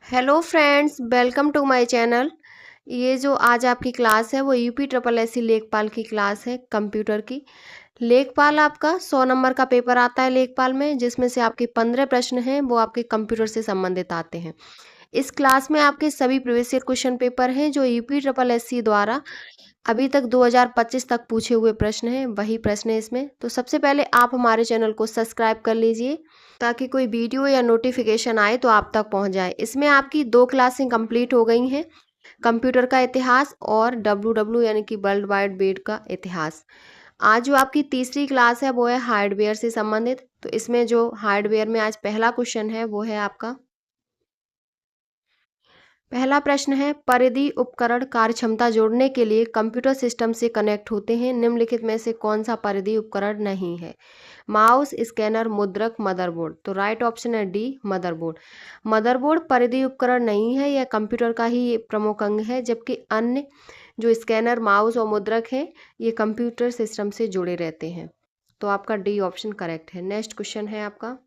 Hello friends, welcome to my channel. ये जो आज आपकी क्लास है वो यूपी ट्रिपल एससी लेखपाल की क्लास है कंप्यूटर की। लेखपाल आपका 100 नंबर का पेपर आता है लेखपाल में, जिसमें से आपके 15 प्रश्न हैं वो आपके कंप्यूटर से संबंधित आते हैं। इस क्लास में आपके सभी प्रीवियस ईयर क्वेश्चन पेपर हैं जो यूपी ट्रिपल एससी द्वारा अभी तक 2025 तक पूछे हुए प्रश्न हैं, वही प्रश्न है इसमें। तो सबसे पहले आप हमारे चैनल को सब्सक्राइब कर लीजिए ताकि कोई वीडियो या नोटिफिकेशन आए तो आप तक पहुंच जाए। इसमें आपकी 2 क्लासें कंप्लीट हो गई हैं, कंप्यूटर का इतिहास और डब्ल्यू यानी कि वर्ल्ड वाइड वेब का इतिहास। आज जो आपकी तीसरी क्लास है वो है हार्डवेयर से संबंधित। तो इसमें जो हार्डवेयर में आज पहला क्वेश्चन है वो है आपका, पहला प्रश्न है, परिधि उपकरण कार्यक्षमता जोड़ने के लिए कंप्यूटर सिस्टम से कनेक्ट होते हैं, निम्नलिखित में से कौन सा परिधि उपकरण नहीं है? माउस, स्कैनर, मुद्रक, मदरबोर्ड। तो राइट ऑप्शन है डी, मदरबोर्ड। मदरबोर्ड परिधि उपकरण नहीं है, यह कंप्यूटर का ही प्रमुख अंग है, जबकि अन्य जो स्कैनर, माउस और मुद्रक है ये कंप्यूटर सिस्टम से जुड़े रहते हैं। तो आपका डी ऑप्शन करेक्ट है। नेक्स्ट क्वेश्चन है आपका,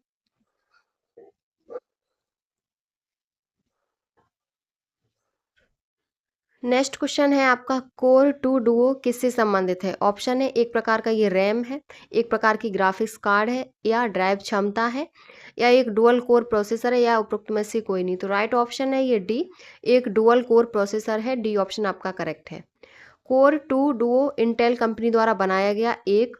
नेक्स्ट क्वेश्चन है आपका, कोर टू डुओ किससे संबंधित है? ऑप्शन है, एक प्रकार का ये रैम है, एक प्रकार की ग्राफिक्स कार्ड है, या ड्राइव क्षमता है, या एक डुअल कोर प्रोसेसर है, या उपरोक्त में से कोई नहीं। तो राइट ऑप्शन है ये डी, एक डुअल कोर प्रोसेसर है। डी ऑप्शन आपका करेक्ट है। Core two duo Intel company द्वारा बनाया गया एक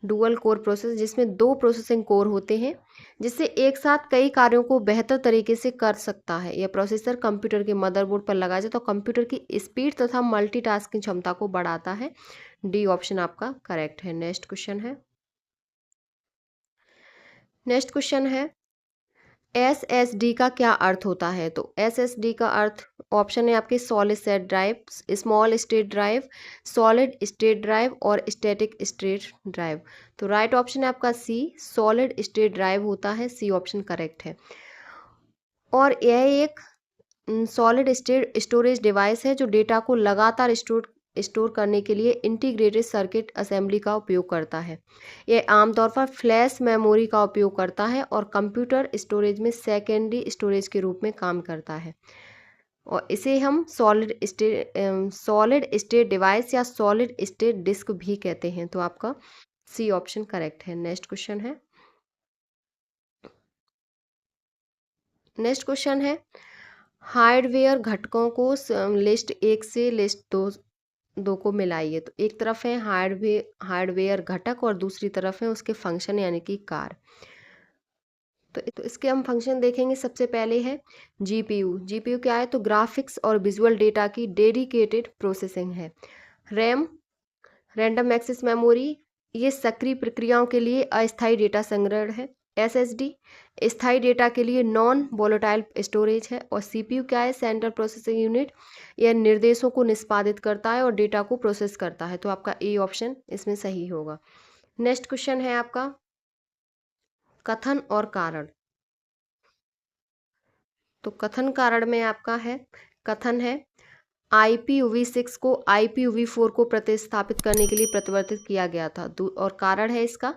डुअल कोर प्रोसेस जिसमें 2 प्रोसेसिंग कोर होते हैं, जिससे एक साथ कई कार्यों को बेहतर तरीके से कर सकता है। यह प्रोसेसर कंप्यूटर के मदरबोर्ड पर लगाया जाए तो कंप्यूटर की स्पीड तथा मल्टीटास्किंग क्षमता को बढ़ाता है। डी ऑप्शन आपका करेक्ट है। नेक्स्ट क्वेश्चन है, नेक्स्ट क्वेश्चन है, एसएसडी का क्या अर्थ होता है? तो एसएसडी का अर्थ, ऑप्शन है आपके, solid state drive, small state drive, solid state drive और स्टैटिक स्टेट ड्राइव। तो राइट ऑप्शन है आपका सी, सॉलिड स्टेट ड्राइव होता है। सी ऑप्शन करेक्ट है। और यह एक सॉलिड स्टेट स्टोरेज डिवाइस है जो डेटा को लगातार स्टोर करने के लिए इंटीग्रेटेड सर्किट असेंबली का उपयोग करता है। यह आमतौर पर फ्लैश मेमोरी का उपयोग करता है और कंप्यूटर स्टोरेज में सेकेंडरी स्टोरेज के रूप में काम करता है, और इसे हम सॉलिड स्टेट डिवाइस या सॉलिड स्टेट डिस्क भी कहते हैं। तो आपका सी ऑप्शन करेक्ट है। नेक्स्ट क्वेश्चन है, नेक्स्ट क्वेश्चन है, हार्डवेयर घटकों को लिस्ट 1 से लिस्ट 2 को मिलाइए। तो एक तरफ है हार्डवेयर घटक और दूसरी तरफ है उसके फंक्शन यानी कि कार। तो इसके हम फंक्शन देखेंगे। सबसे पहले है जीपीयू। जीपीयू क्या है? तो ग्राफिक्स और विजुअल डेटा की डेडिकेटेड प्रोसेसिंग है। रैम, रैंडम एक्सेस मेमोरी, ये सक्रिय प्रक्रियाओं के लिए अस्थायी डेटा संग्रहण है। एसएसडी स्थायी डेटा के लिए नॉन वोलेटाइल स्टोरेज है। और सीपीयू क्या है? सेंट्रल प्रोसेसिंग यूनिट, यह निर्देशों को निष्पादित करता है और डेटा को प्रोसेस करता है। तो आपका ए ऑप्शन इसमें सही होगा। नेक्स्ट क्वेश्चन है आपका, कथन और कारण। तो कथन कारण में आपका है, कथन है, IPv6 को IPv4 को प्रतिस्थापित करने के लिए परिवर्तित किया गया था। और कारण है इसका,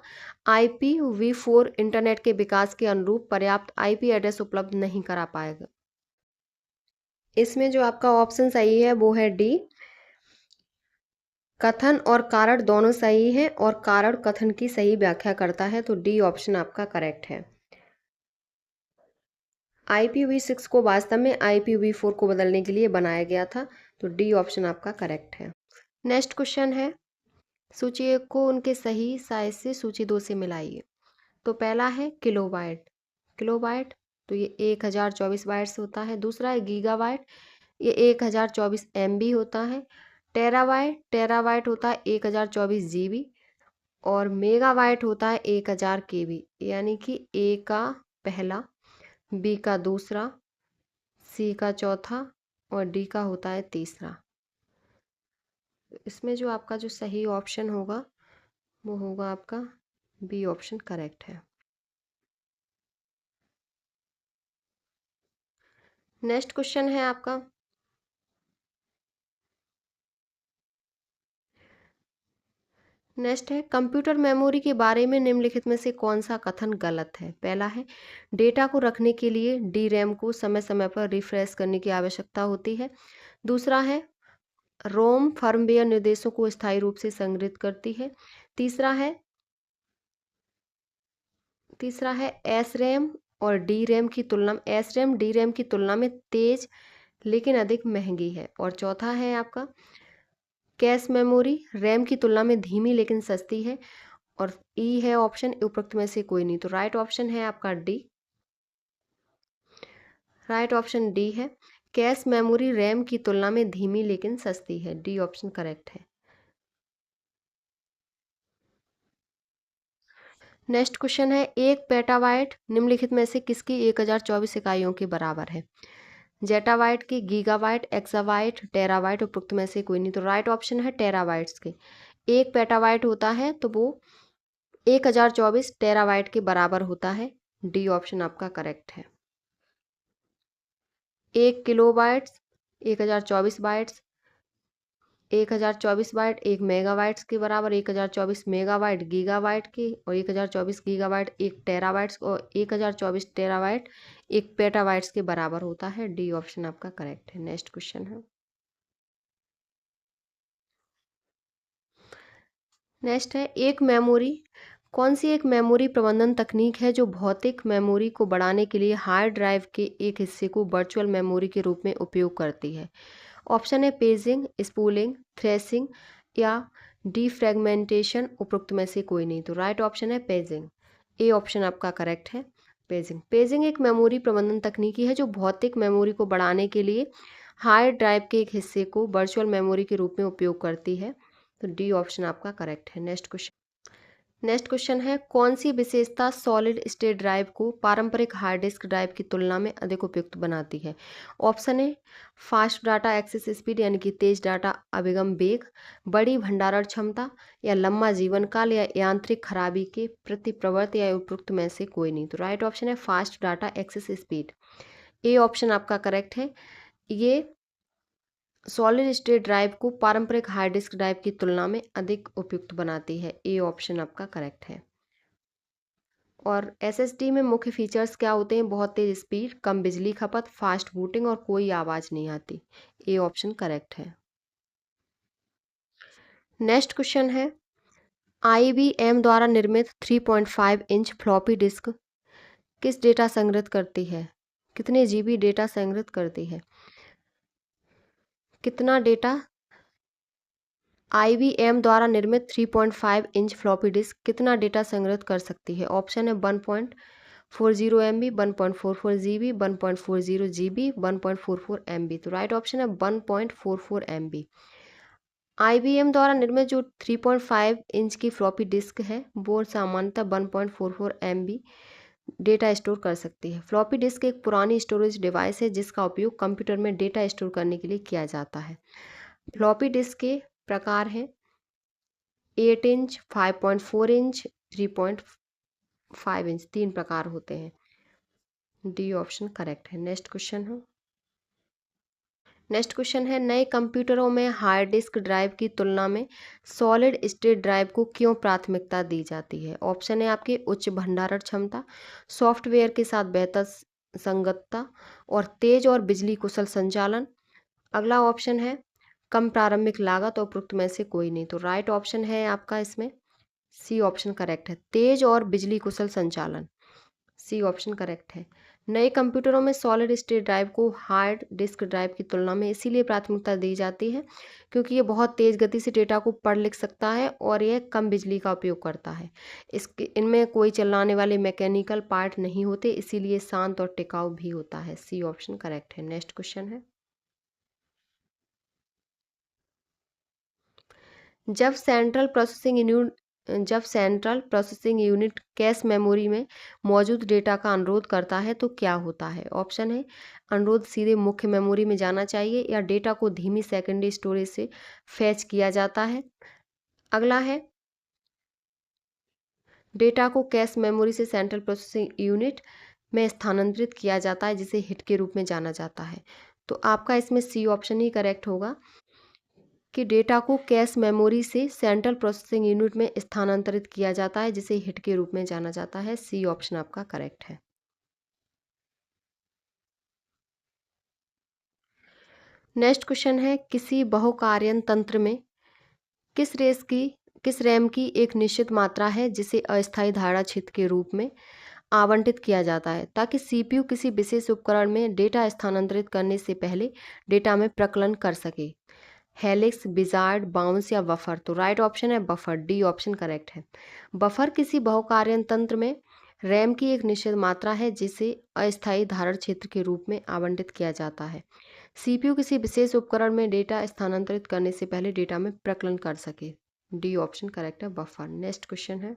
IPv4 इंटरनेट के विकास के अनुरूप पर्याप्त IP एड्रेस उपलब्ध नहीं करा पाएगा। इसमें जो आपका ऑप्शन सही है वो है डी, कथन और कारण दोनों सही हैं और कारण कथन की सही व्याख्या करता है। तो डी ऑप्शन आपका करेक्ट है। IPv6 को वास्तव में IPv4 को बदलने के लिए बनाया गया था। तो डी ऑप्शन आपका करेक्ट है। नेक्स्ट क्वेश्चन है, सूची 1 को उनके सही साइज से सूची 2 से मिलाइए। तो पहला है किलोबाइट। किलोबाइट तो ये 1024 बाइट्स होता है। दूसरा है गीगाबाइट, ये 1024 MB होता है। टेराबाइट, टेराबाइट होता है 1024 GB। और मेगाबाइट होता है 1000 KB, यानी कि ए का पहला, बी का दूसरा, सी का चौथा और डी का होता है तीसरा। इसमें जो आपका जो सही ऑप्शन होगा वो होगा आपका बी ऑप्शन करेक्ट है। नेक्स्ट क्वेश्चन है आपका, नेक्स्ट है कंप्यूटर मेमोरी के बारे में निम्नलिखित में से कौन सा कथन गलत है। पहला है डेटा को रखने के लिए डी रैम को समय समय पर रिफ्रेश करने की आवश्यकता होती है। दूसरा है रोम फर्मवेयर निर्देशों को स्थायी रूप से संग्रहित करती है। तीसरा है एस रैम और डी रैम की तुलना में एस रैम डी रैम की तुलना में तेज लेकिन अधिक महंगी है। और चौथा है आपका कैश मेमोरी रैम की तुलना में धीमी लेकिन सस्ती है। और ई है ऑप्शन उपरोक्त में से कोई नहीं, तो राइट ऑप्शन है आपका डी। राइट ऑप्शन डी है कैश मेमोरी रैम की तुलना में धीमी लेकिन सस्ती है। डी ऑप्शन करेक्ट है। नेक्स्ट क्वेश्चन है एक पेटाबाइट निम्नलिखित में से किसकी 1024 इकाइयों के बराबर है। जेटाबाइट की, गीगाबाइट, एक्साबाइट, टेराबाइट, उपरोक्त में से कोई नहीं, तो राइट ऑप्शन है टेराबाइट्स के। एक पेटाबाइट होता है तो वो 1024 टेराबाइट के बराबर होता है। डी ऑप्शन आपका करेक्ट है। एक किलोबाइट्स 1024 बाइट्स, 1024 बाइट एक मेगाबाइट्स के बराबर, 1024 मेगाबाइट गीगाबाइट की, और 1024 गीगाबाइट एक टेराबाइट्स और 1024 टेराबाइट एक पेटाबाइट्स के बराबर होता है। डी ऑप्शन आपका करेक्ट है। नेक्स्ट क्वेश्चन है कौन सी एक मेमोरी प्रबंधन तकनीक है जो भौतिक मेमोरी को बढ़ाने के लिए हार्ड ड्राइव के एक हिस्से को वर्चुअल मेमोरी के रूप में उपयोग करती है। ऑप्शन है पेजिंग, स्पूलिंग, थ्रेसिंग या डीफ्रेगमेंटेशन, उपरोक्त में से कोई नहीं, तो राइट ऑप्शन है पेजिंग। ए ऑप्शन आपका करेक्ट है। पेजिंग एक मेमोरी प्रबंधन तकनीकी है जो भौतिक मेमोरी को बढ़ाने के लिए हार्ड ड्राइव के एक हिस्से को वर्चुअल मेमोरी के रूप में उपयोग करती है, तो डी ऑप्शन आपका करेक्ट है। नेक्स्ट क्वेश्चन है कौन सी विशेषता सॉलिड स्टेट ड्राइव को पारंपरिक हार्ड डिस्क ड्राइव की तुलना में अधिक उपयुक्त बनाती है। ऑप्शन है फास्ट डाटा एक्सेस स्पीड यानी कि तेज डाटा अभिगम वेग, बड़ी भंडारण क्षमता, या लंबा जीवन काल, या यांत्रिक खराबी के प्रति प्रवृत्ति, या उपयुक्त में से कोई नहीं, तो राइट ऑप्शन है fast data access speed. A option आपका करेक्ट है। ये सॉलिड स्टेट ड्राइव को पारंपरिक हार्ड डिस्क ड्राइव की तुलना में अधिक उपयुक्त बनाती है। ए ऑप्शन आपका करेक्ट है। और एसएसडी में मुख्य फीचर्स क्या होते हैं? बहुत तेज स्पीड, कम बिजली खपत, फास्ट बूटिंग और कोई आवाज़ नहीं आती। ए ऑप्शन करेक्ट है। नेक्स्ट क्वेश्चन है IBM द्वारा निर्मित 3.5 इंच फ्लॉपी डिस्क किस डेटा संग्रहित करती है? कितने जीबी डेटा संग्रहित करती है? कितना डेटा IBM द्वारा निर्मित 3.5 इंच फ्लॉपी डिस्क कितना डेटा संग्रहित कर सकती है? ऑप्शन है 1.40 MB, 1.44 GB, 1.40 GB, 1.44 MB, तो राइट ऑप्शन है 1.44 MB। IBM द्वारा निर्मित जो 3.5 इंच की फ्लॉपी डिस्क है वो सामान्यतः 1.44 MB डेटा स्टोर कर सकती है। फ्लॉपी डिस्क एक पुरानी स्टोरेज डिवाइस है जिसका उपयोग कंप्यूटर में डेटा स्टोर करने के लिए किया जाता है। फ्लॉपी डिस्क के प्रकार हैं 8 इंच, 5.4 इंच, 3.5 इंच, 3 प्रकार होते हैं। डी ऑप्शन करेक्ट है। नेक्स्ट क्वेश्चन है नए कंप्यूटरों में हार्ड डिस्क ड्राइव की तुलना में सॉलिड स्टेट ड्राइव को क्यों प्राथमिकता दी जाती है? ऑप्शन है आपके उच्च भंडारण क्षमता, सॉफ्टवेयर के साथ बेहतर संगतता, और तेज और बिजली कुशल संचालन। अगला ऑप्शन है कम प्रारंभिक लागत, और उपरोक्त में से कोई नहीं, तो राइट ऑप्शन है आपका इसमें सी ऑप्शन करेक्ट है, तेज और बिजली कुशल संचालन। सी ऑप्शन करेक्ट है। नए कंप्यूटरों में सॉलिड स्टेट ड्राइव को हार्ड डिस्क ड्राइव की तुलना में इसीलिए प्राथमिकता दी जाती है क्योंकि ये बहुत तेज़ गति से डेटा को पढ़ लिख सकता है और यह कम बिजली का उपयोग करता है। इनमें कोई चलाने वाले मैकेनिकल पार्ट नहीं होते, इसीलिए शांत और टिकाऊ भी होता है। सी ऑप्शन करेक्ट है। नेक्स्ट क्वेश्चन है जब central processing unit cache memory में मौजूद डेटा का अनुरोध करता है तो क्या होता है? ऑप्शन है अनुरोध सीधे मुख्य मेमोरी में जाना चाहिए, या डेटा को धीमी सेकेंडरी स्टोरेज से फैच किया जाता है। अगला है डेटा को कैश मेमोरी से सेंट्रल प्रोसेसिंग यूनिट में स्थानांतरित किया जाता है जिसे हिट के रूप में जाना जाता है। तो आपका इसमें सी ऑप्शन ही करेक्ट होगा। कि डेटा को कैश मेमोरी से सेंट्रल प्रोसेसिंग यूनिट में स्थानांतरित किया जाता है, जिसे हिट के रूप में जाना जाता है। सी ऑप्शन आपका करेक्ट है। नेक्स्ट क्वेश्चन है, किसी बहुकार्यन तंत्र में किस रैम की एक निश्चित मात्रा है जिसे अस्थायी धारणा क्षेत्र के रूप में आवंटित किया जाता है, ताकि सीपीयू किसी विशेष उपकरण में डेटा स्थानांतरित करने से पहले डेटा में प्रकलन कर सके। हेलिक्स, बिजार्ड, बाउंस या बफर। तो राइट ऑप्शन है बफर, डी ऑप्शन करेक्ट है। बफर किसी बहुकार्यन तंत्र में रैम की एक निश्चित मात्रा है जिसे अस्थायी धारण क्षेत्र के रूप में आवंटित किया जाता है। सीपीयू किसी विशेष उपकरण में डेटा स्थानांतरित करने से पहले डेटा में प्रकलन कर सके। डी ऑप्शन करेक्ट है बफर। नेक्स्ट क्वेश्चन है,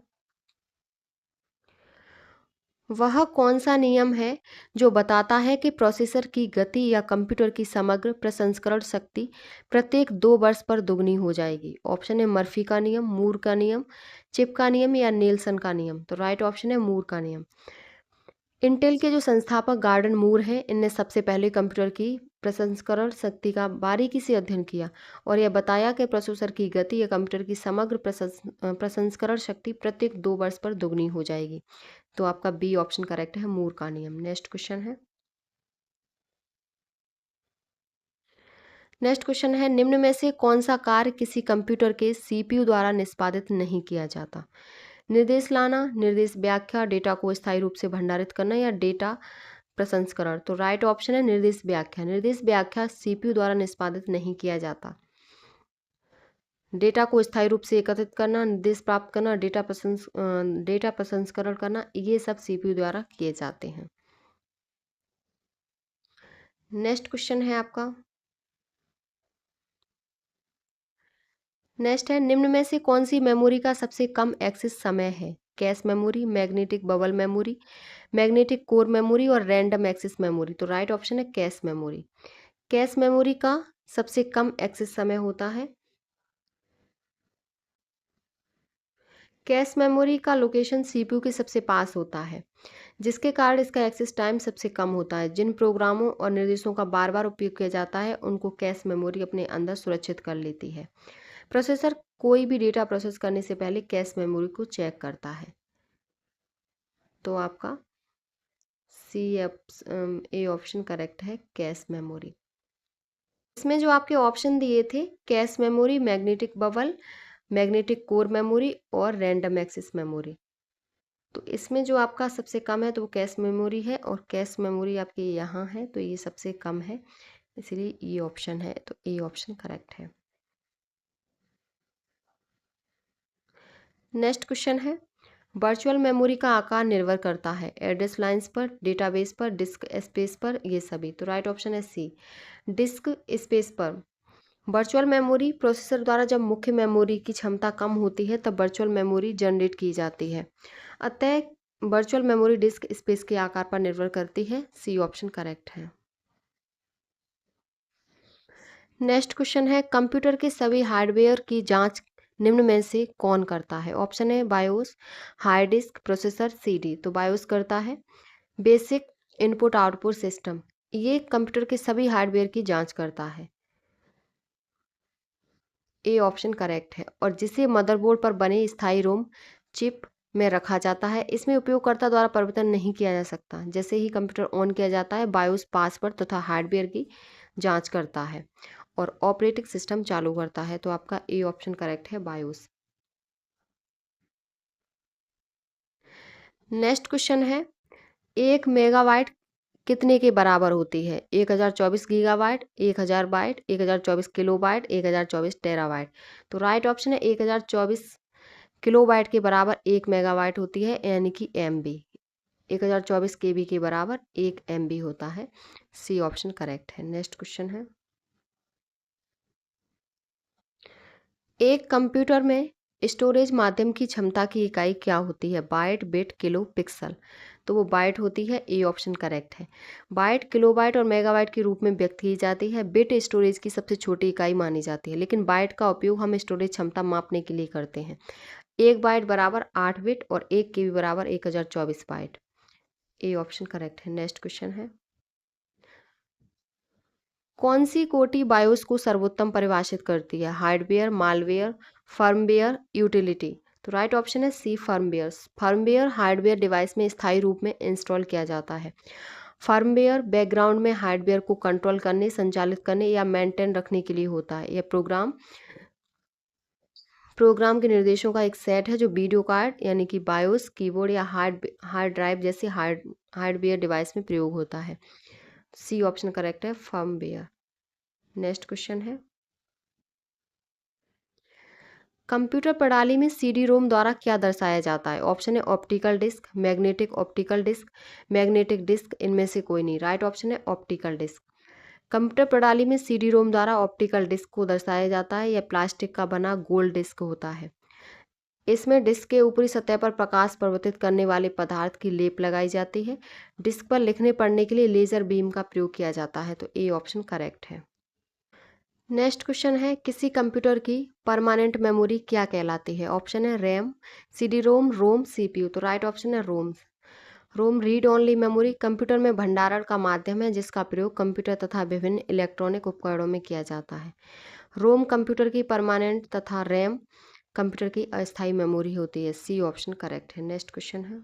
वह कौन सा नियम है जो बताता है कि प्रोसेसर की गति या कंप्यूटर की समग्र प्रसंस्करण शक्ति प्रत्येक 2 वर्ष पर दुगनी हो जाएगी? ऑप्शन है मर्फी का नियम, मूर का नियम, चिप का नियम या नेल्सन का नियम। तो राइट ऑप्शन है मूर का नियम। इंटेल के जो संस्थापक गार्डन मूर हैं, इनने सबसे पहले कंप्यूटर की प्रसंस्करण शक्ति का बारीकी से अध्ययन किया और यह बताया कि प्रोसेसर की गति या कंप्यूटर की समग्र प्रसंस्करण शक्ति प्रत्येक 2 वर्ष पर दुगनी हो जाएगी। तो आपका बी ऑप्शन करेक्ट है, मूर का नियम। नेक्स्ट क्वेश्चन है, निम्न में से कौन सा कार्य किसी कंप्यूटर के सीपीयू द्वारा निष्पादित नहीं किया जाता? निर्देश लाना, निर्देश व्याख्या, डेटा को स्थायी रूप से भंडारित करना या डेटा प्रसंस्करण। तो राइट ऑप्शन है निर्देश व्याख्या। निर्देश व्याख्या सीपीयू द्वारा निष्पादित नहीं किया जाता। डेटा को स्थायी रूप से एकत्रित करना, निर्देश प्राप्त करना, डेटा प्रसंस्करण करना, ये सब सीपीयू द्वारा किए जाते हैं। नेक्स्ट क्वेश्चन है आपका, नेक्स्ट है, निम्न में से कौन सी मेमोरी का सबसे कम एक्सेस समय है? Cache memory, magnetic bubble memory, magnetic core memory और रैंडम एक्सेस मेमोरी। तो राइट ऑप्शन है कैश मेमोरी। कैश मेमोरी का सबसे कम एक्सेस समय होता है। कैश मेमोरी का लोकेशन सीपीयू के सबसे पास होता है, जिसके कारण इसका एक्सेस टाइम सबसे कम होता है। जिन प्रोग्रामों और निर्देशों का बार बार उपयोग किया जाता है उनको कैश मेमोरी अपने अंदर सुरक्षित कर लेती है। प्रोसेसर कोई भी डेटा प्रोसेस करने से पहले कैश मेमोरी को चेक करता है। तो आपका ए ऑप्शन करेक्ट है, कैश मेमोरी। इसमें जो आपके ऑप्शन दिए थे, cache memory, magnetic bubble, magnetic core memory और रैंडम एक्सेस मेमोरी, तो इसमें जो आपका सबसे कम है तो वो कैश मेमोरी है और कैश मेमोरी आपकी यहाँ है, तो ये सबसे कम है, इसलिए ये ऑप्शन है। तो ए ऑप्शन करेक्ट है। नेक्स्ट क्वेश्चन है, वर्चुअल मेमोरी का आकार निर्भर करता है एड्रेस लाइंस पर, डेटाबेस पर, डिस्क स्पेस पर, ये सभी। तो राइट ऑप्शन है सी, डिस्क स्पेस पर। वर्चुअल मेमोरी प्रोसेसर द्वारा जब मुख्य मेमोरी की क्षमता कम होती है तब वर्चुअल मेमोरी जनरेट की जाती है, अतः वर्चुअल मेमोरी डिस्क स्पेस के आकार पर निर्भर करती है। सी ऑप्शन करेक्ट है। नेक्स्ट क्वेश्चन है, कंप्यूटर के सभी हार्डवेयर की जांच निम्न में से कौन करता है? ऑप्शन है BIOS, hard disk, processor, CD. तो बायोस करता है। बेसिक इनपुट आउटपुट सिस्टम, ये कंप्यूटर के सभी हार्डवेयर की जांच करता है। ए ऑप्शन करेक्ट है। और जिसे मदरबोर्ड पर बने स्थायी रोम चिप में रखा जाता है, इसमें उपयोगकर्ता द्वारा परिवर्तन नहीं किया जा सकता। जैसे ही कंप्यूटर ऑन किया जाता है, बायोस पासवर्ड तथा हार्डवेयर की जांच करता है और ऑपरेटिंग सिस्टम चालू करता है। तो आपका ए ऑप्शन करेक्ट है, बायोस। नेक्स्ट क्वेश्चन है, 1 मेगाबाइट कितने के बराबर होती है? 1024 गीगाबाइट, 1000 बाइट, 1024 किलोबाइट, 1024 टेराबाइट। तो राइट ऑप्शन है 1024 किलोबाइट के बराबर 1 मेगाबाइट होती है, यानी कि MB। 1024 KB के बराबर 1 MB होता है। सी ऑप्शन करेक्ट है। नेक्स्ट क्वेश्चन है, एक कंप्यूटर में स्टोरेज माध्यम की क्षमता की इकाई क्या होती है? Byte, bit, kilo, pixel. तो वो बाइट होती है। ए ऑप्शन करेक्ट है। बाइट किलोबाइट और मेगाबाइट के रूप में व्यक्त की जाती है। बिट स्टोरेज की सबसे छोटी इकाई मानी जाती है, लेकिन बाइट का उपयोग हम स्टोरेज क्षमता मापने के लिए करते हैं। 1 बाइट बराबर 8 बिट और 1 KB बराबर 1024 बाइट। ए ऑप्शन करेक्ट है। नेक्स्ट क्वेश्चन है, कौन सी कोटि बायोस को सर्वोत्तम परिभाषित करती है? Hardware, malware, firmware, utility. तो राइट ऑप्शन है सी, फर्मवेयर। फर्मवेयर हार्डवेयर डिवाइस में स्थायी रूप में इंस्टॉल किया जाता है। फर्मवेयर बैकग्राउंड में हार्डवेयर को कंट्रोल करने, संचालित करने या मेंटेन रखने के लिए होता है। यह प्रोग्राम के निर्देशों का एक सेट है जो वीडियो कार्ड यानी कि बायोस, कीबोर्ड या हार्ड ड्राइव जैसे हार्डवेयर डिवाइस में प्रयोग होता है। सी ऑप्शन करेक्ट है, फर्मवेयर। नेक्स्ट क्वेश्चन है, कंप्यूटर प्रणाली में सीडी रोम द्वारा क्या दर्शाया जाता है? ऑप्शन है optical disk, magnetic optical disk, magnetic disk, इनमें से कोई नहीं। राइट ऑप्शन है ऑप्टिकल डिस्क। कंप्यूटर प्रणाली में सीडी रोम द्वारा ऑप्टिकल डिस्क को दर्शाया जाता है। यह प्लास्टिक का बना गोल डिस्क होता है। इसमें डिस्क के ऊपरी सतह पर प्रकाश प्रवर्तित करने वाले पदार्थ की लेप लगाई जाती है। डिस्क पर लिखने पढ़ने के लिए लेजर बीम का प्रयोग किया जाता है। तो ए ऑप्शन करेक्ट है। नेक्स्ट क्वेश्चन है, किसी कंप्यूटर की परमानेंट मेमोरी क्या कहलाती है? ऑप्शन है रैम, सीडी रोम, रोम, सीपीयू। तो राइट ऑप्शन है रोम। रोम रीड ओनली मेमोरी कंप्यूटर में भंडारण का माध्यम है जिसका प्रयोग कंप्यूटर तथा विभिन्न इलेक्ट्रॉनिक उपकरणों में किया जाता है। रोम कंप्यूटर की परमानेंट तथा रैम कंप्यूटर की अस्थायी मेमोरी होती है। सी ऑप्शन करेक्ट है। नेक्स्ट क्वेश्चन है,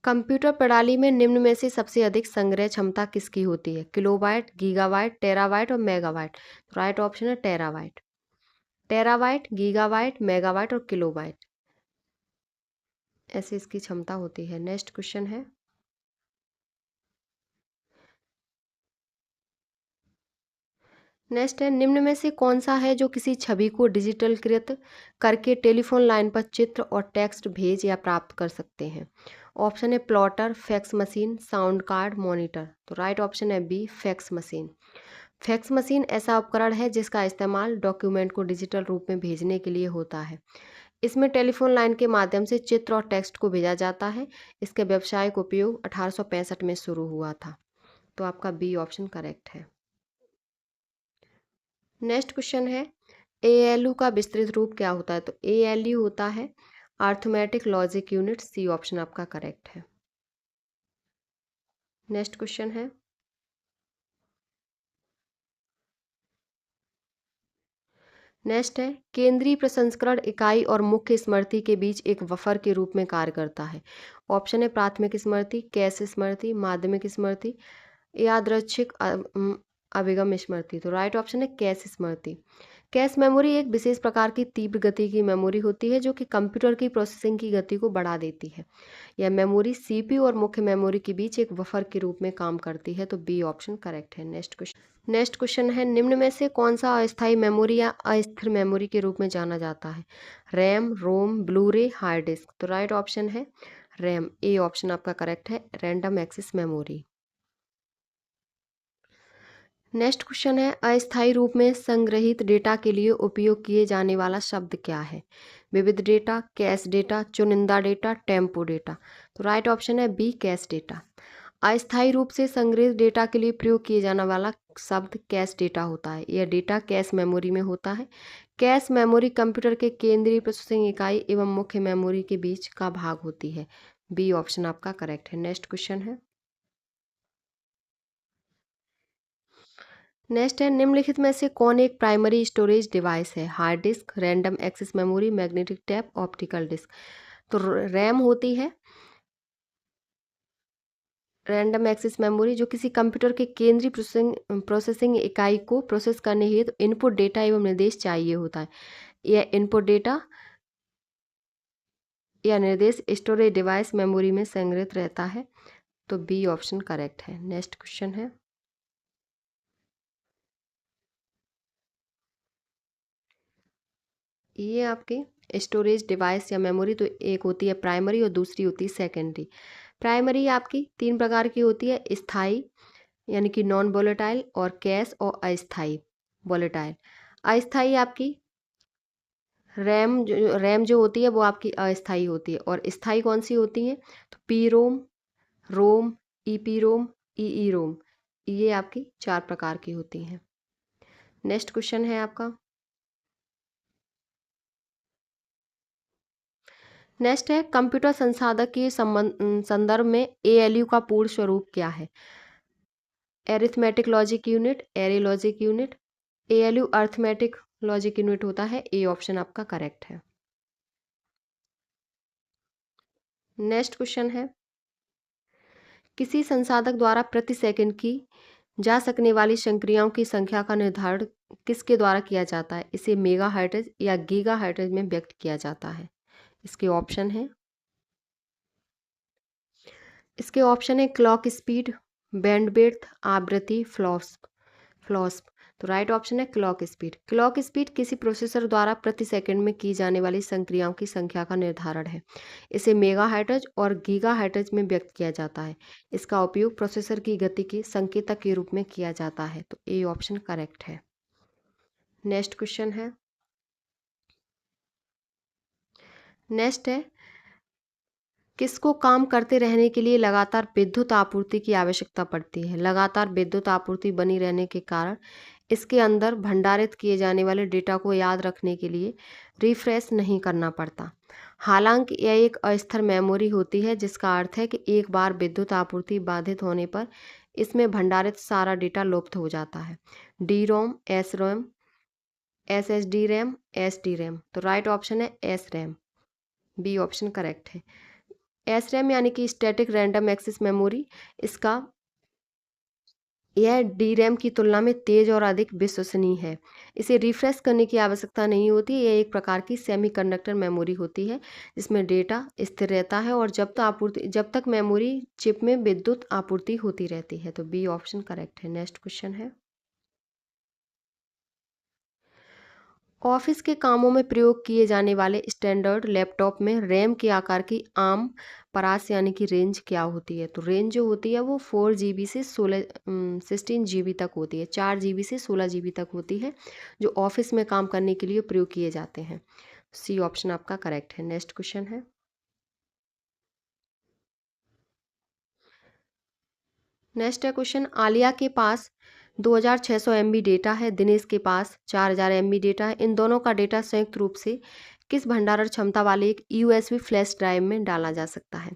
कंप्यूटर प्रणाली में निम्न में से सबसे अधिक संग्रह क्षमता किसकी होती है? किलोबाइट, गीगाबाइट, टेराबाइट और मेगाबाइट। राइट ऑप्शन है टेराबाइट। टेराबाइट, गीगाबाइट, मेगाबाइट और किलोबाइट ऐसे इसकी क्षमता होती है। नेक्स्ट क्वेश्चन है, नेक्स्ट है, निम्न में से कौन सा है जो किसी छवि को डिजिटलकृत करके टेलीफोन लाइन पर चित्र और टेक्स्ट भेज या प्राप्त कर सकते हैं? ऑप्शन है plotter, fax machine, sound card, monitor. तो राइट ऑप्शन है B, fax machine. Fax machine ऐसा उपकरण है जिसका इस्तेमाल डॉक्यूमेंट को डिजिटल रूप में भेजने के लिए होता है। इसमें टेलीफोन लाइन के माध्यम से चित्र और टेक्स्ट को भेजा जाता है। इसके व्यावसायिक उपयोग 1865 में शुरू हुआ था। तो आपका बी ऑप्शन करेक्ट है। नेक्स्ट क्वेश्चन है, एएलयू का विस्तृत रूप क्या होता है? तो एएलयू होता है arithmetic logic unit. C option आपका करेक्ट है। नेक्स्ट क्वेश्चन है, नेक्स्ट है, केंद्रीय प्रसंस्करण इकाई और मुख्य स्मृति के बीच एक बफर के रूप में कार्य करता है। ऑप्शन है प्राथमिक स्मृति, कैश स्मृति, माध्यमिक स्मृति, यादृच्छिक अभिगम स्मृति। तो राइट ऑप्शन है कैश स्मृति। कैश मेमोरी एक विशेष प्रकार की तीव्र गति की मेमोरी होती है जो कि कंप्यूटर की प्रोसेसिंग की गति को बढ़ा देती है। यह मेमोरी सीपीयू और मुख्य मेमोरी के बीच एक बफर के रूप में काम करती है। तो बी ऑप्शन करेक्ट है। नेक्स्ट क्वेश्चन है, निम्न में से कौन सा अस्थायी मेमोरी या अस्थिर मेमोरी के रूप में जाना जाता है? RAM, ROM, Blu-ray, hard disk. तो राइट ऑप्शन है रैम। ए ऑप्शन आपका करेक्ट है, random access memory. Next question है, अस्थायी रूप में संग्रहित डेटा के लिए उपयोग किए जाने वाला शब्द क्या है? विविध डेटा, कैश डेटा, चुनिंदा डेटा, टेम्पो डेटा। तो राइट ऑप्शन है बी, कैश डेटा। अस्थायी रूप से संग्रहित डेटा के लिए प्रयोग किए जाने वाला शब्द कैश डेटा होता है। यह डेटा कैश मेमोरी में होता है। कैश मेमोरी कंप्यूटर के केंद्रीय प्रोसेसिंग इकाई एवं मुख्य मेमोरी के बीच का भाग होती है। बी ऑप्शन आपका करेक्ट है। नेक्स्ट क्वेश्चन है, नेक्स्ट है, निम्नलिखित में से कौन एक प्राइमरी स्टोरेज डिवाइस है? Hard disk, random access memory, magnetic tape, optical disk. तो रैम होती है रैंडम एक्सेस मेमोरी जो किसी कंप्यूटर के केंद्रीय प्रोसेसिंग इकाई को प्रोसेस करने हेतु इनपुट डेटा एवं निर्देश चाहिए होता है। यह इनपुट डेटा या निर्देश स्टोरेज डिवाइस मेमोरी में संग्रहित रहता है। तो बी ऑप्शन करेक्ट है। नेक्स्ट क्वेश्चन है, ये आपकी स्टोरेज डिवाइस या मेमोरी तो एक होती है प्राइमरी और दूसरी होती है सेकेंडरी। प्राइमरी आपकी तीन प्रकार की होती है, स्थायी यानी कि नॉन वोलेटाइल, और कैश और अस्थाई वोलेटाइल। अस्थाई आपकी रैम जो होती है वो आपकी अस्थाई होती है, और स्थाई कौन सी होती है? तो पी रोम, रोम, ईपी रोम, ई रोम, ये आपकी चार प्रकार की होती हैं। नेक्स्ट क्वेश्चन है आपका, नेक्स्ट है, कंप्यूटर संसाधक के संदर्भ में एएलयू का पूर्ण स्वरूप क्या है? Arithmetic logic unit, array logic unit, ALU arithmetic logic unit होता है। ए ऑप्शन आपका करेक्ट है। नेक्स्ट क्वेश्चन है, किसी संसाधक द्वारा प्रति सेकंड की जा सकने वाली संक्रियाओं की संख्या का निर्धारण किसके द्वारा किया जाता है? इसे मेगाहर्ट्ज या गीगाहर्ट्ज में व्यक्त किया जाता है। इसके ऑप्शन है क्लॉक स्पीड, बैंडविड्थ, आवृत्ति, फ्लॉस्प। तो राइट ऑप्शन है क्लॉक स्पीड। क्लॉक स्पीड किसी प्रोसेसर द्वारा प्रति सेकंड में की जाने वाली संक्रियाओं की संख्या का निर्धारण है। इसे मेगाहर्ट्ज और गीगाहर्ट्ज में व्यक्त किया जाता है। इसका उपयोग प्रोसेसर की गति के संकेतक के रूप में किया जाता है। तो ए ऑप्शन करेक्ट है। नेक्स्ट क्वेश्चन है, किसको काम करते रहने के लिए लगातार विद्युत आपूर्ति की आवश्यकता पड़ती है? लगातार विद्युत आपूर्ति बनी रहने के कारण इसके अंदर भंडारित किए जाने वाले डेटा को याद रखने के लिए रिफ्रेश नहीं करना पड़ता। हालांकि यह एक अस्थिर मेमोरी होती है, जिसका अर्थ है कि एक बार विद्युत आपूर्ति बाधित होने पर इसमें भंडारित सारा डेटा लुप्त हो जाता है। D ROM, S ROM, SSD RAM, SD RAM. तो राइट ऑप्शन है S RAM. B option correct है। एस रैम यानी कि स्टैटिक रैंडम एक्सेस मेमोरी, यह डी रैम की तुलना में तेज और अधिक विश्वसनीय है। इसे रिफ्रेश करने की आवश्यकता नहीं होती। यह एक प्रकार की सेमीकंडक्टर मेमोरी होती है जिसमें डेटा स्थिर रहता है और जब तक मेमोरी चिप में विद्युत आपूर्ति होती रहती है। तो बी ऑप्शन करेक्ट है। नेक्स्ट क्वेश्चन है, ऑफिस के कामों में प्रयोग किए जाने वाले स्टैंडर्ड लैपटॉप में रैम के आकार की आम परास यानी कि रेंज क्या होती है? तो रेंज जो होती है वो 4 GB से 16 GB तक होती है। 4 GB से 16 GB तक होती है, जो ऑफिस में काम करने के लिए प्रयोग किए जाते हैं। सी ऑप्शन आपका करेक्ट है। नेक्स्ट क्वेश्चन है, आलिया के पास 2600 MB डेटा है, दिनेश के पास 4000 MB डेटा है। इन दोनों का डेटा संयुक्त रूप से किस भंडारण क्षमता वाले एक USB फ्लैश ड्राइव में डाला जा सकता है?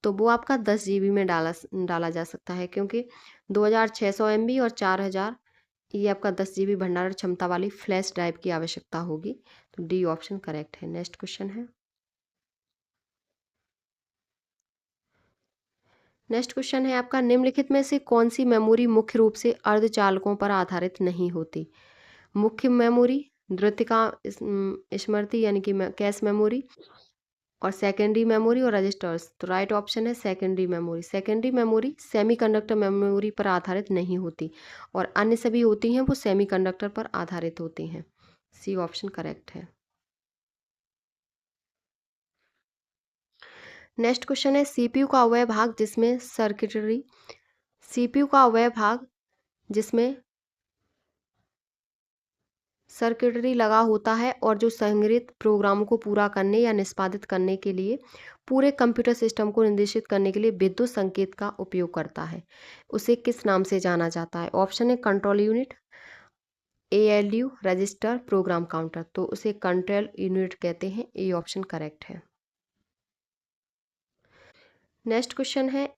तो वो आपका 10 GB में डाला जा सकता है, क्योंकि 2600 MB और 4000 ये आपका 10 GB भंडारण क्षमता वाली फ्लैश ड्राइव की आवश्यकता होगी। तो डी ऑप्शन करेक्ट है। नेक्स्ट क्वेश्चन है आपका, निम्नलिखित में से कौन सी मेमोरी मुख्य रूप से अर्धचालकों पर आधारित नहीं होती? मुख्य मेमोरी, द्वितीयका स्मृति यानी कि कैश मेमोरी, और सेकेंडरी मेमोरी और रजिस्टर्स। तो राइट ऑप्शन है secondary memory. Secondary memory semiconductor memory पर आधारित नहीं होती और अन्य सभी होती हैं वो सेमीकंडक्टर पर आधारित होती हैं। सी ऑप्शन करेक्ट है। नेक्स्ट क्वेश्चन है, सीपीयू का अवयव भाग जिसमें सर्किटरी लगा होता है और जो संग्रहित प्रोग्रामों को पूरा करने या निष्पादित करने के लिए पूरे कंप्यूटर सिस्टम को निर्देशित करने के लिए विद्युत संकेत का उपयोग करता है, उसे किस नाम से जाना जाता है? ऑप्शन है control unit, ALU, register, program counter. तो उसे कंट्रोल यूनिट कहते हैं। ए ऑप्शन करेक्ट है। नेक्स्ट क्वेश्चन है,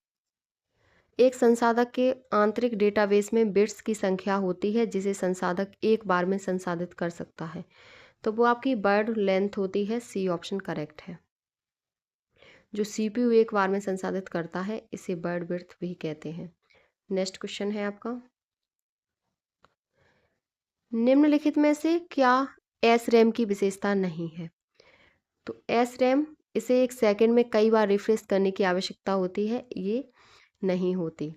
एक संसाधक के आंतरिक डेटाबेस में बिट्स की संख्या होती है जिसे संसाधक एक बार में संसाधित कर सकता है, तो वो आपकी वर्ड लेंथ होती है। सी ऑप्शन करेक्ट है। जो CPU एक बार में संसाधित करता है इसे वर्ड विड्थ भी कहते हैं। नेक्स्ट क्वेश्चन है आपका, निम्नलिखित में से क्या SRAM की विशेषता नहीं है? तो SRAM, इसे एक सेकंड में कई बार रिफ्रेश करने की आवश्यकता होती है, ये नहीं होती।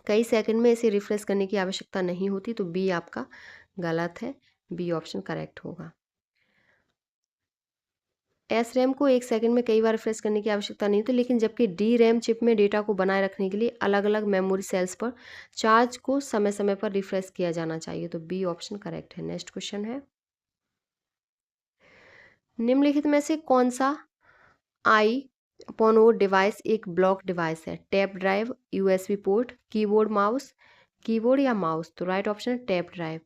कई सेकंड में इसे रिफ्रेश करने की आवश्यकता नहीं होती। तो बी आपका गलत है। बी ऑप्शन करेक्ट होगा। SRAM को एक सेकंड में कई बार रिफ्रेश करने की आवश्यकता नहीं होती, लेकिन जबकि DRAM चिप में डेटा को बनाए रखने के लिए अलग अलग मेमोरी सेल्स पर चार्ज को समय समय पर रिफ्रेश किया जाना चाहिए। तो बी ऑप्शन करेक्ट है। नेक्स्ट क्वेश्चन है, निम्नलिखित में से कौन सा iPod डिवाइस एक ब्लॉक डिवाइस है? Tap drive, USB port, keyboard या माउस? तो राइट ऑप्शन है टैप ड्राइव।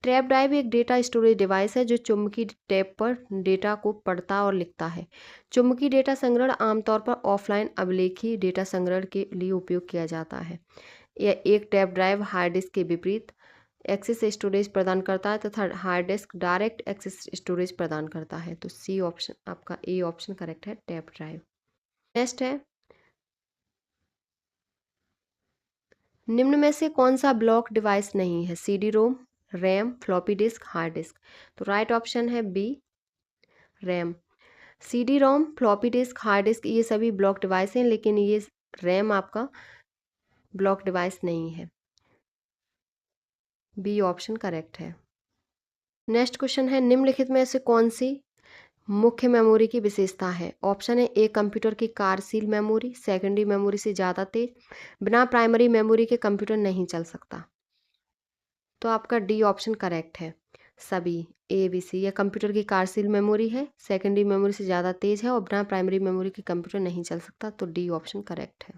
टैप ड्राइव एक डेटा स्टोरेज डिवाइस है जो चुंबकीय टैप पर डेटा को पढ़ता और लिखता है। चुंबकीय डेटा संग्रहण आमतौर पर ऑफलाइन अभिलेखी डेटा संग्रहण के लिए उपयोग किया जाता है। या एक टैब ड्राइव हार्ड डिस्क के विपरीत एक्सेस स्टोरेज प्रदान करता है तथा hard disk direct access storage प्रदान करता है। तो सी ऑप्शन आपका, ए ऑप्शन करेक्ट है, टैब ड्राइव। नेक्स्ट है, निम्न में से कौन सा ब्लॉक डिवाइस नहीं है? CD ROM, RAM, floppy disk, hard disk. तो राइट ऑप्शन है B, RAM. CD ROM, floppy disk, hard disk ये सभी ब्लॉक डिवाइस हैं, लेकिन ये रैम आपका ब्लॉक डिवाइस नहीं है। बी ऑप्शन करेक्ट है। नेक्स्ट क्वेश्चन है, निम्नलिखित में से कौन सी मुख्य मेमोरी की विशेषता है? ऑप्शन है ए कंप्यूटर की कार्यशील मेमोरी, सेकेंडरी मेमोरी से ज़्यादा तेज, बिना प्राइमरी मेमोरी के कंप्यूटर नहीं चल सकता। तो आपका डी ऑप्शन करेक्ट है, सभी ए बी सी। यह कंप्यूटर की कार्यशील मेमोरी है, सेकेंडरी मेमोरी से ज़्यादा तेज है और बिना प्राइमरी मेमोरी के कंप्यूटर नहीं चल सकता। तो डी ऑप्शन करेक्ट है।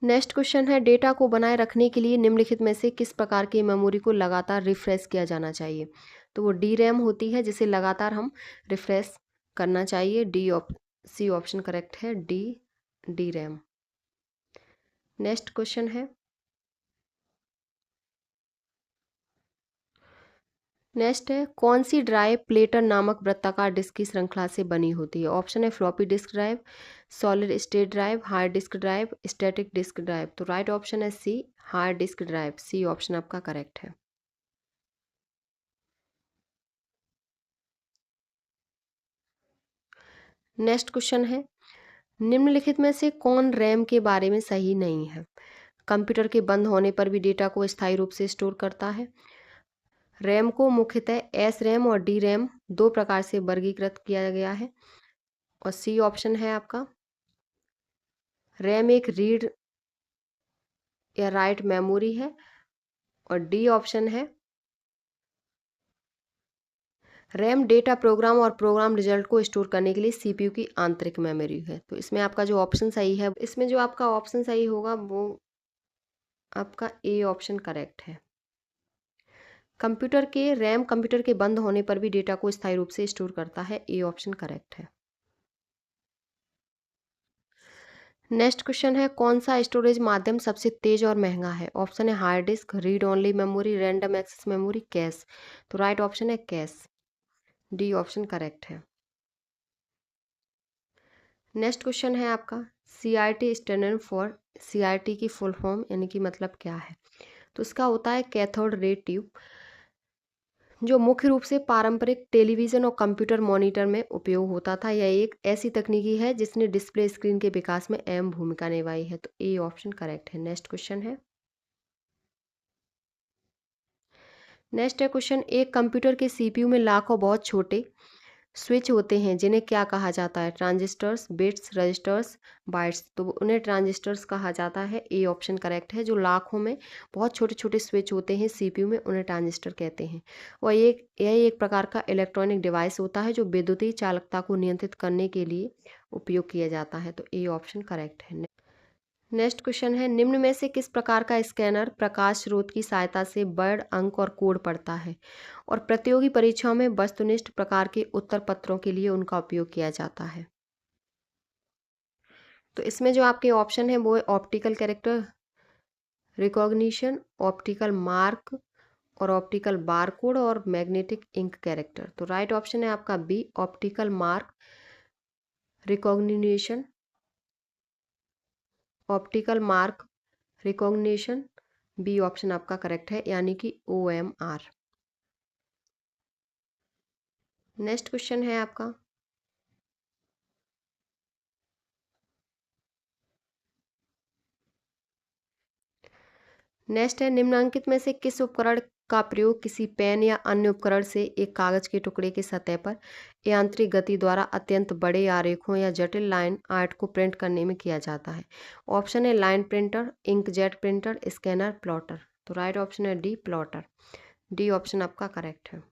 नेक्स्ट क्वेश्चन है, डेटा को बनाए रखने के लिए निम्नलिखित में से किस प्रकार की मेमोरी को लगातार रिफ्रेश किया जाना चाहिए? तो वो डी रैम होती है, जिसे लगातार हम रिफ्रेश करना चाहिए। सी ऑप्शन करेक्ट है, डी रैम। नेक्स्ट क्वेश्चन है, नेक्स्ट है, कौन सी ड्राइव प्लेटर नामक वृत्ताकार डिस्क की श्रृंखला से बनी होती है? ऑप्शन है floppy disk drive, solid state drive, hard disk drive, static disk drive. तो राइट ऑप्शन है C, hard disk drive. C option आपका करेक्ट है। नेक्स्ट क्वेश्चन है, निम्नलिखित में से कौन रैम के बारे में सही नहीं है? कंप्यूटर के बंद होने पर भी डेटा को स्थायी रूप से स्टोर करता है। रैम को मुख्यतः एस रैम और डी रैम दो प्रकार से वर्गीकृत किया गया है। और सी ऑप्शन है आपका, रैम एक रीड या राइट मेमोरी है। और डी ऑप्शन है, रैम डेटा प्रोग्राम और प्रोग्राम रिजल्ट को स्टोर करने के लिए सीपीयू की आंतरिक मेमोरी है। तो इसमें आपका जो ऑप्शन सही है, इसमें जो आपका ऑप्शन सही होगा वो आपका ए ऑप्शन करेक्ट है। कंप्यूटर के रैम कंप्यूटर के बंद होने पर भी डेटा को स्थायी रूप से स्टोर करता है। ए ऑप्शन करेक्ट है। नेक्स्ट क्वेश्चन है, कौन सा स्टोरेज माध्यम सबसे तेज और महंगा है? ऑप्शन है hard disk, read only memory, random access memory, cache. तो राइट ऑप्शन है कैश। डी ऑप्शन करेक्ट है। नेक्स्ट क्वेश्चन है आपका, CRT स्टैंडर्ड फॉर, CRT की फुल फॉर्म यानी कि मतलब क्या है? तो इसका होता है कैथोड रे ट्यूब, जो मुख्य रूप से पारंपरिक टेलीविज़न और कंप्यूटर मॉनिटर में उपयोग होता था। यह एक ऐसी तकनीकी है जिसने डिस्प्ले स्क्रीन के विकास में अहम भूमिका निभाई है। तो ए ऑप्शन करेक्ट है। नेक्स्ट क्वेश्चन है, नेक्स्ट है क्वेश्चन, एक कंप्यूटर के सीपीयू में लाखों बहुत छोटे स्विच होते हैं, जिन्हें क्या कहा जाता है? Transistors, bits, registers, bytes. तो उन्हें ट्रांजिस्टर्स कहा जाता है। ए ऑप्शन करेक्ट है। जो लाखों में बहुत छोटे छोटे स्विच होते हैं सीपीयू में, उन्हें ट्रांजिस्टर कहते हैं। और यह एक प्रकार का इलेक्ट्रॉनिक डिवाइस होता है जो विद्युतीय चालकता को नियंत्रित करने के लिए उपयोग किया जाता है। तो ए ऑप्शन करेक्ट है। नेक्स्ट क्वेश्चन है, निम्न में से किस प्रकार का स्कैनर प्रकाश स्रोत की सहायता से वर्ड, अंक और कोड पढ़ता है और प्रतियोगी परीक्षाओं में वस्तुनिष्ठ प्रकार के उत्तर पत्रों के लिए उनका उपयोग किया जाता है? तो इसमें जो आपके ऑप्शन है वो है optical character recognition, optical mark और ऑप्टिकल बारकोड और मैग्नेटिक इंक कैरेक्टर। तो राइट ऑप्शन है आपका B, optical mark recognition, optical mark recognition. B option आपका करेक्ट है, यानी कि OMR। नेक्स्ट क्वेश्चन है आपका, नेक्स्ट है, निम्नलिखित में से किस उपकरण का प्रयोग किसी पेन या अन्य उपकरण से एक कागज के टुकड़े की सतह पर यांत्रिक गति द्वारा अत्यंत बड़े आरेखों या जटिल लाइन आर्ट को प्रिंट करने में किया जाता है? ऑप्शन है line printer, inkjet printer, scanner, plotter. तो राइट ऑप्शन है डी, प्लॉटर। डी ऑप्शन आपका करेक्ट है।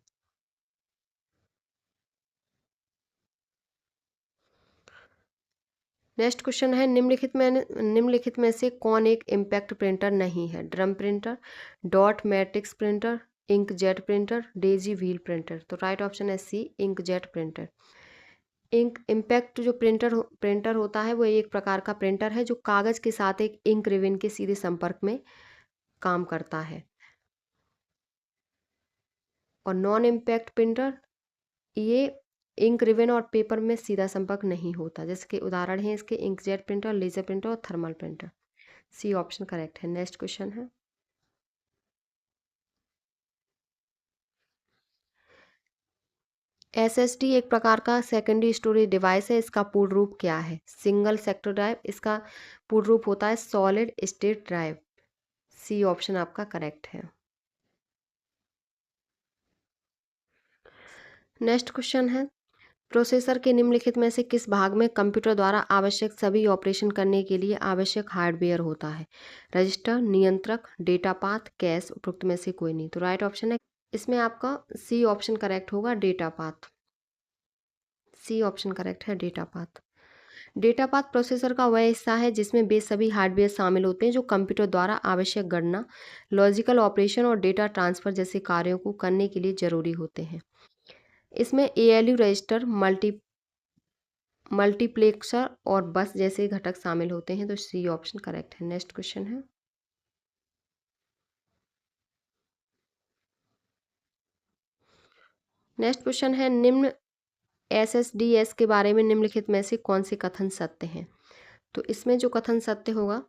नेक्स्ट क्वेश्चन है, निम्नलिखित में से कौन एक इम्पैक्ट प्रिंटर नहीं है? Drum printer, dot matrix printer, inkjet printer, Daisy wheel printer. तो राइट ऑप्शन है सी, इंकजेट प्रिंटर। इंक इम्पैक्ट जो प्रिंटर होता है वो एक प्रकार का प्रिंटर है जो कागज़ के साथ एक इंक रिबन के सीधे संपर्क में काम करता है। और नॉन इम्पैक्ट प्रिंटर, ये इंक रिबन और पेपर में सीधा संपर्क नहीं होता। जैसे कि उदाहरण है इसके इंकजेट प्रिंटर, लेजर प्रिंटर और thermal printer. C option correct है। नेक्स्ट क्वेश्चन है, एसएसडी एक प्रकार का सेकेंडरी स्टोरेज डिवाइस है। इसका पूर्ण रूप क्या है? Single sector drive. इसका पूर्ण रूप होता है solid state drive. C option आपका करेक्ट है। नेक्स्ट क्वेश्चन है, प्रोसेसर के निम्नलिखित में से किस भाग में कंप्यूटर द्वारा आवश्यक सभी ऑपरेशन करने के लिए आवश्यक हार्डवेयर होता है? रजिस्टर, नियंत्रक, डेटा पाथ, कैश। उपरोक्त में से कोई नहीं। तो राइट ऑप्शन है इसमें आपका सी ऑप्शन करेक्ट होगा, data path. C option correct है, data path. Data path processor का वह हिस्सा है जिसमें वे सभी हार्डवेयर शामिल होते हैं जो कंप्यूटर द्वारा आवश्यक गणना, लॉजिकल ऑपरेशन और डेटा ट्रांसफर जैसे कार्यों को करने के लिए जरूरी होते हैं। इसमें एएलयू रजिस्टर, मल्टीप्लेक्सर और बस जैसे घटक शामिल होते हैं। तो सी ऑप्शन करेक्ट है। नेक्स्ट क्वेश्चन है, नेक्स्ट क्वेश्चन है, निम्न एसएसडीएस के बारे में निम्नलिखित में से कौन से कथन सत्य हैं? तो इसमें जो कथन सत्य होगा,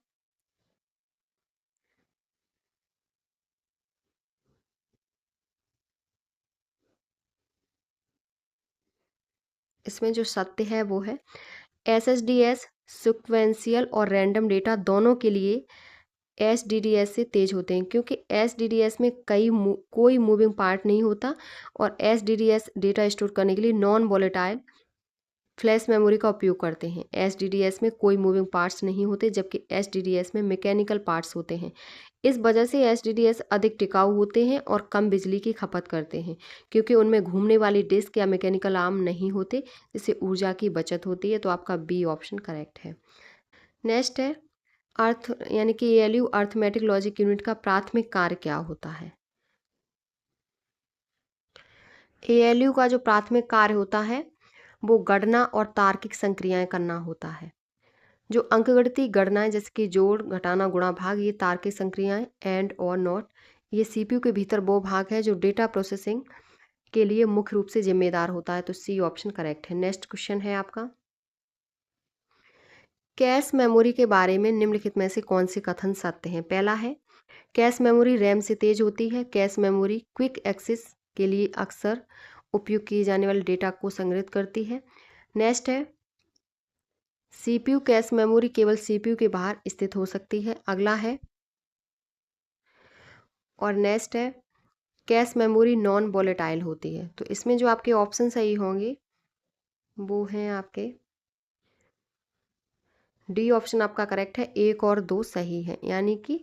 इसमें जो सत्य है वो है एसएसडीएस सिक्वेंशियल और रैंडम डेटा दोनों के लिए एसडीडीएस से तेज होते हैं, क्योंकि एसडीडीएस में कोई मूविंग पार्ट नहीं होता और एसडीडीएस डेटा स्टोर करने के लिए नॉन वोलेटाइल फ्लैश मेमोरी का उपयोग करते हैं। एसडीडीएस में कोई मूविंग पार्ट्स नहीं होते जबकि एसडीडीएस में मैकेनिकल पार्ट्स होते हैं। इस वजह से एसडीडीएस अधिक टिकाऊ होते हैं और कम बिजली की खपत करते हैं, क्योंकि उनमें घूमने वाली डिस्क या मैकेनिकल आर्म नहीं होते, जिससे ऊर्जा की बचत होती है। तो आपका बी ऑप्शन करेक्ट है। नेक्स्ट है, अर्थ यानी कि एएलयू अर्थमेटिक लॉजिक यूनिट का प्राथमिक कार्य क्या होता है? एएलयू का जो प्राथमिक कार्य होता है वो गणना और तार्किक संक्रियाएं करना होता है। जो अंकगणितीय गणनाएं जैसे कि जोड़, घटाना, गुणा, भाग, ये तार्किक संक्रियाएं, एंड और नॉट, ये सीपीयू के भीतर वो भाग है जो डेटा प्रोसेसिंग के लिए मुख्य रूप से जिम्मेदार होता है। तो सी ऑप्शन करेक्ट है। नेक्स्ट क्वेश्चन है आपका, कैश मेमोरी के बारे में निम्नलिखित में से कौन से कथन सत्य हैं? पहला है, कैश मेमोरी रैम से तेज होती है। कैश मेमोरी क्विक एक्सेस के लिए अक्सर उपयोग किए जाने वाले डेटा को संग्रहित करती है। नेक्स्ट है, सीपीयू कैश मेमोरी केवल सीपीयू के बाहर स्थित हो सकती है। अगला है, और नेक्स्ट है, कैश मेमोरी नॉन वोलेटाइल होती है। तो इसमें जो आपके ऑप्शन सही होंगे वो हैं आपके डी ऑप्शन आपका करेक्ट है, एक और दो सही है, यानी कि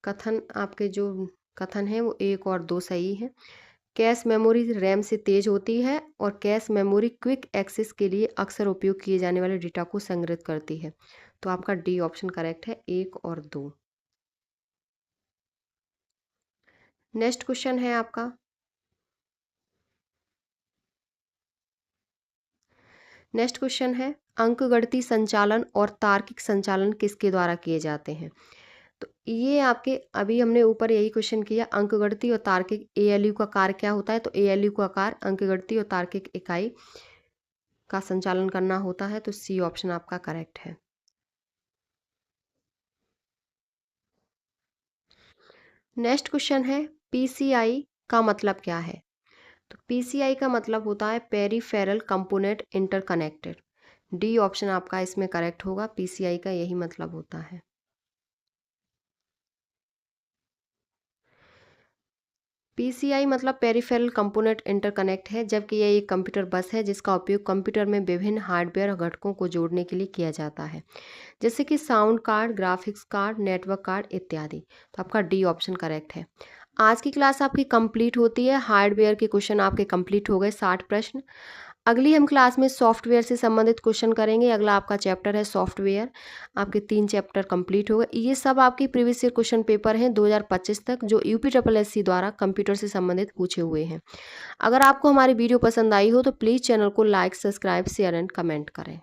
कथन आपके जो कथन है वो एक और दो सही है। कैश मेमोरी रैम से तेज होती है और कैश मेमोरी क्विक एक्सेस के लिए अक्सर उपयोग किए जाने वाले डेटा को संग्रहित करती है। तो आपका डी ऑप्शन करेक्ट है, एक और दो। नेक्स्ट क्वेश्चन है आपका, नेक्स्ट क्वेश्चन है, अंकगणितीय संचालन और तार्किक संचालन किसके द्वारा किए जाते हैं? तो ये आपके अभी हमने ऊपर यही क्वेश्चन किया, अंकगणितीय और तार्किक एएलयू का कार्य क्या होता है? तो एएलयू का कार्य अंकगणितीय और तार्किक इकाई का संचालन करना होता है। तो सी ऑप्शन आपका करेक्ट है। नेक्स्ट क्वेश्चन है, पीसीआई का मतलब क्या है? तो पीसीआई का मतलब होता है peripheral component interconnected. D option आपका इसमें करेक्ट होगा, पीसीआई का यही मतलब होता है। पीसीआई मतलब पेरिफेरल कंपोनेंट इंटरकनेक्ट है, जबकि यह एक कंप्यूटर बस है जिसका उपयोग कंप्यूटर में विभिन्न हार्डवेयर घटकों को जोड़ने के लिए किया जाता है, जैसे कि sound card, graphics card, network card इत्यादि। तो आपका डी ऑप्शन करेक्ट है। आज की क्लास आपकी कंप्लीट होती है, हार्डवेयर के क्वेश्चन आपके कंप्लीट हो गए, 60 प्रश्न। अगली हम क्लास में सॉफ्टवेयर से संबंधित क्वेश्चन करेंगे। अगला आपका चैप्टर है सॉफ्टवेयर। आपके 3 चैप्टर कंप्लीट हो गए। ये सब आपकी प्रीवियस ईयर क्वेश्चन पेपर हैं 2025 तक, जो यूपीएससी द्वारा कंप्यूटर से संबंधित पूछे हुए हैं। अगर आपको हमारी वीडियो पसंद आई हो तो प्लीज़ चैनल को like, subscribe, share and comment करें।